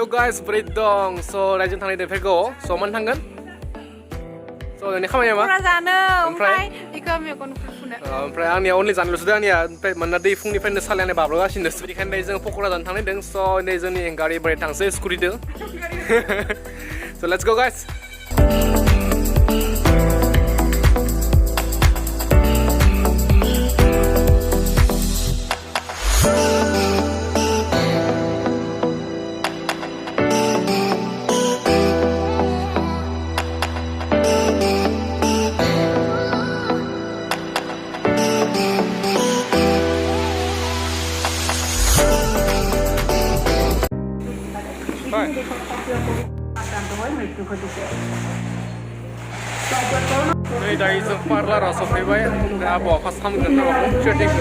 Yo guys, boरै dं? So रायजों थांनाय देफेरखौ so मान थांगोन? So नोंनि खामानिया मा? पकरा जानो ओमफ्राय बेखौ मेगन फुनो ओमफ्राय आंनिया only जानोल'सो दं आंनिया ओमफ्राय मानोना दै फुंनिफ्रायनो सालायनाय बाब्रागासिनो बेनिखायनो जों पकरा जानो थांनायदों so नै जोंनि गारि बोरै थांसै स्कुटिदों so let's go guys Ini dari separlah rasa favorit, dah bawa pas kami kena bawa cerdik.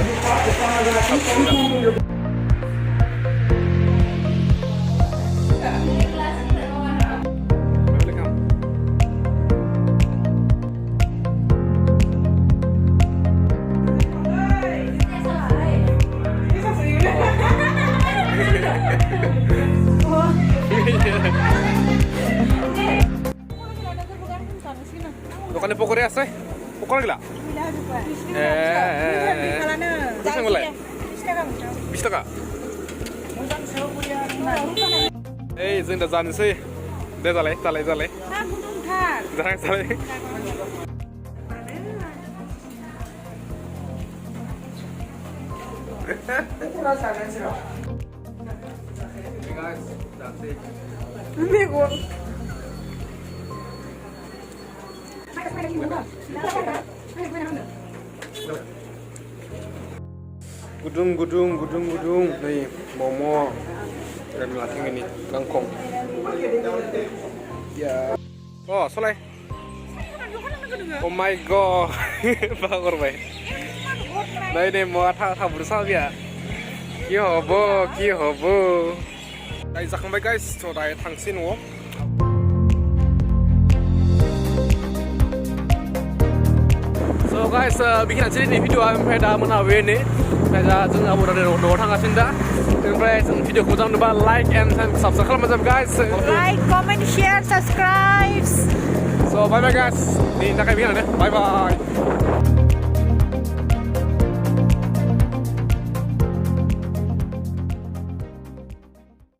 Bukannya pokoknya asal, pokoknya gila. Bisa mulai. Bisa tak? Zoom dah jalan sih. Dah jalan. Jalan. Hey guys, that's it. Megan Gudung nih momo dan latih ini kangkong ya oh soleh oh my god bagus baik nah ini mau tak berusaha ya kihobo dari zakambai guys so dari tangsin wo So guys, bikin aja nih video sampai dah menawe nih. Saya jeng abu dari nomor tangga sinda. Sampai video ku jangan lupa like and subscribe macam guys. Like, comment, share, subscribe. So bye bye guys. Nih nak bikin deh. Bye bye.